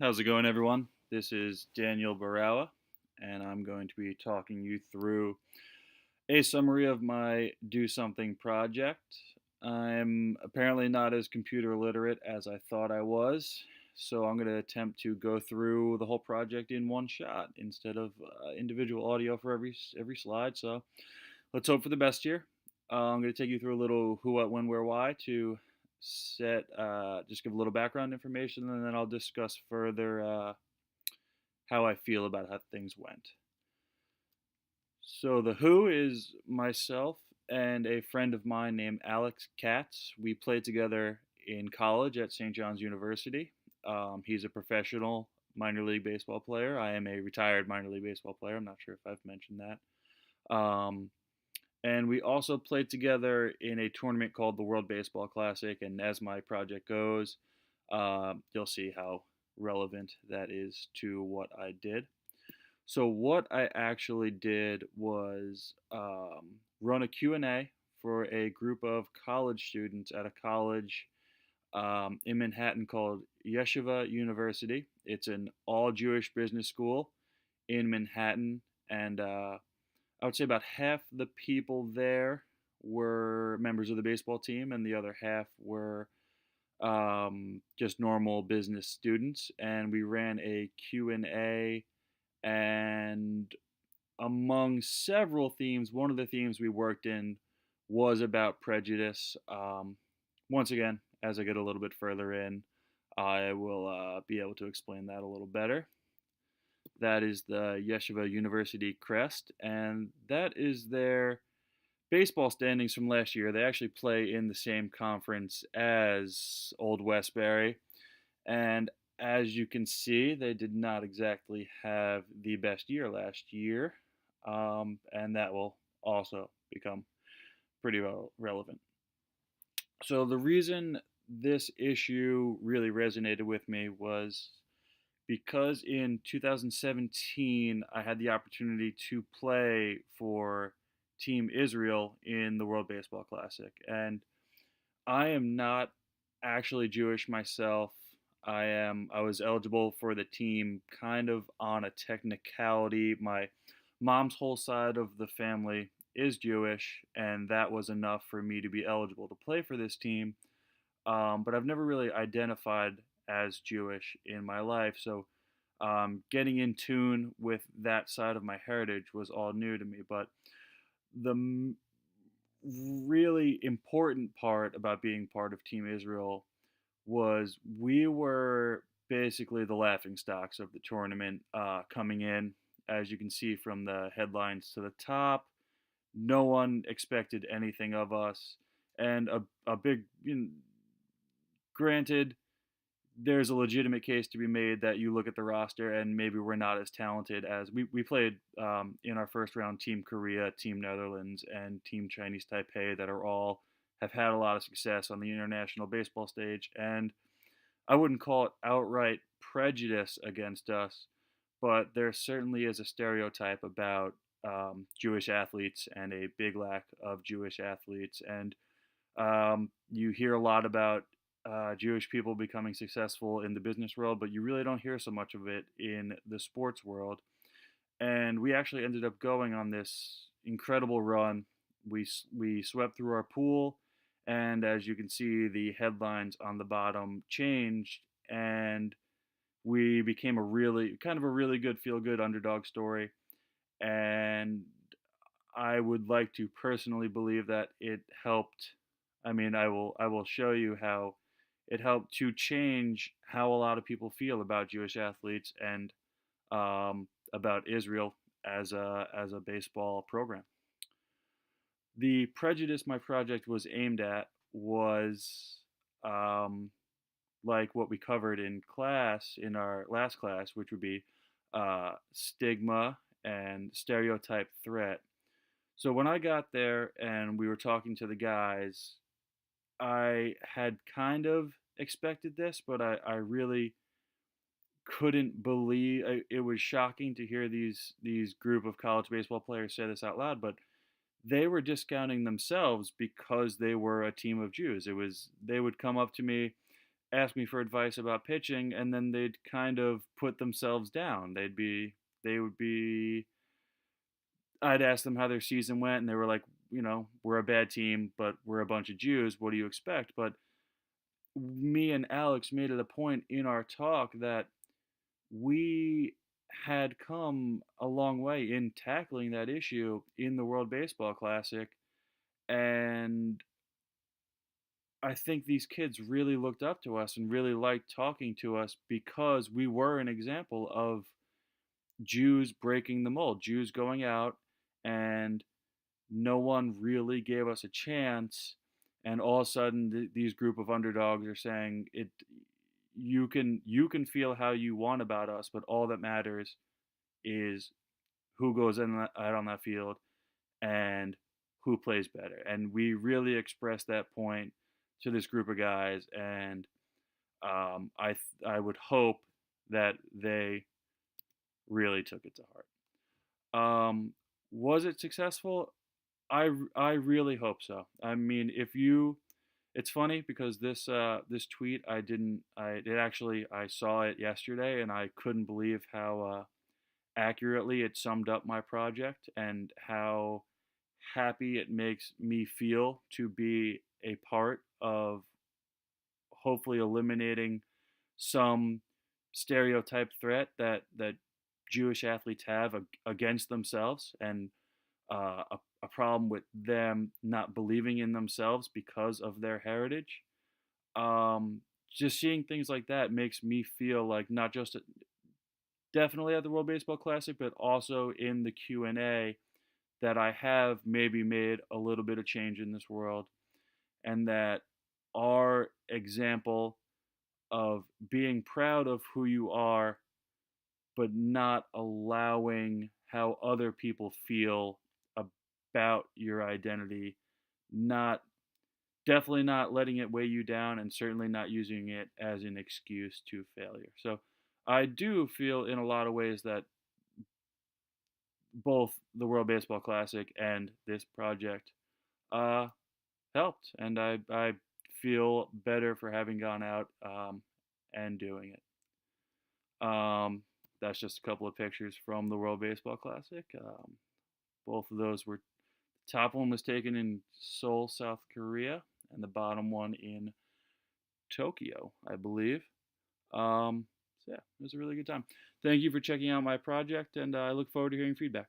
How's it going, everyone? This is Daniel Burawa, and I'm going to be talking you through a summary of my Do Something project. I'm apparently not as computer literate as I thought I was, so I'm going to attempt to go through the whole project in one shot instead of individual audio for every slide. So let's hope for the best here. I'm going to take you through a little who, what, when, where, why to just give a little background information, and then I'll discuss further how I feel about how things went. So the who is myself and a friend of mine named Alex Katz. We played together in college at St. John's University. He's a professional minor league baseball player. I am a retired minor league baseball player. I'm not sure if I've mentioned that. And we also played together in a tournament called the World Baseball Classic. And as my project goes, you'll see how relevant that is to what I did. So what I actually did was run a Q&A for a group of college students at a college in Manhattan called Yeshiva University. It's an all-Jewish business school in Manhattan, and I would say about half the people there were members of the baseball team, and the other half were just normal business students. And we ran a Q&A, and among several themes, one of the themes we worked in was about prejudice. Once again, as I get a little bit further in, I will be able to explain that a little better. That is the Yeshiva University crest, and that is their baseball standings from last year. They actually play in the same conference as Old Westbury, and as you can see, they did not exactly have the best year last year, and that will also become pretty relevant. So, the reason this issue really resonated with me was because in 2017 I had the opportunity to play for Team Israel in the World Baseball Classic. And I am not actually Jewish myself. I was eligible for the team kind of on a technicality. My mom's whole side of the family is Jewish, and that was enough for me to be eligible to play for this team. But I've never really identified as Jewish in my life, so getting in tune with that side of my heritage was all new to me. But the really important part about being part of Team Israel was we were basically the laughing stocks of the tournament coming in. As you can see from the headlines to the top, no one expected anything of us. And a big, granted, there's a legitimate case to be made that you look at the roster and maybe we're not as talented as we played in our first round Team Korea, Team Netherlands, and Team Chinese Taipei that are all have had a lot of success on the international baseball stage. And I wouldn't call it outright prejudice against us, but there certainly is a stereotype about Jewish athletes and a big lack of Jewish athletes. And you hear a lot about Jewish people becoming successful in the business world, but you really don't hear so much of it in the sports world. And we actually ended up going on this incredible run. We swept through our pool, and as you can see, the headlines on the bottom changed, and we became a really good feel good underdog story. And I would like to personally believe that it helped. I mean, I will show you how it helped to change how a lot of people feel about Jewish athletes and about Israel as a baseball program. The prejudice my project was aimed at was um, like what we covered in class in our last class, which would be stigma and stereotype threat. So when I got there and we were talking to the guys, I had kind of expected this, but I really couldn't believe it was shocking to hear these group of college baseball players say this out loud, but they were discounting themselves because they were a team of Jews. It was they would come up to me ask me for advice about pitching, and then they'd kind of put themselves down. They would be, I'd ask them how their season went, and they were like, we're a bad team, but we're a bunch of Jews. What do you expect? But me and Alex made it a point in our talk that we had come a long way in tackling that issue in the World Baseball Classic. And I think these kids really looked up to us and really liked talking to us because we were an example of Jews breaking the mold, Jews going out, and no one really gave us a chance. And all of a sudden, these group of underdogs are saying it. You can feel how you want about us, but all that matters is who goes out on that field and who plays better. And we really expressed that point to this group of guys, and I would hope that they really took it to heart. Was it successful? I really hope so. I mean, if you, it's funny because this tweet I saw it yesterday and I couldn't believe how accurately it summed up my project and how happy it makes me feel to be a part of hopefully eliminating some stereotype threat that Jewish athletes have against themselves, and a problem with them not believing in themselves because of their heritage. Um, just seeing things like that makes me feel like not just definitely at the World Baseball Classic, but also in the Q&A that I have maybe made a little bit of change in this world, and that our example of being proud of who you are, but not allowing how other people feel about your identity, not definitely not letting it weigh you down, and certainly not using it as an excuse to failure. So I do feel in a lot of ways that both the World Baseball Classic and this project uh, helped, and I feel better for having gone out and doing it. That's just a couple of pictures from the World Baseball Classic. Both of those were, top one was taken in Seoul, South Korea, and the bottom one in Tokyo, I believe. So yeah, it was a really good time. Thank you for checking out my project, and I look forward to hearing feedback.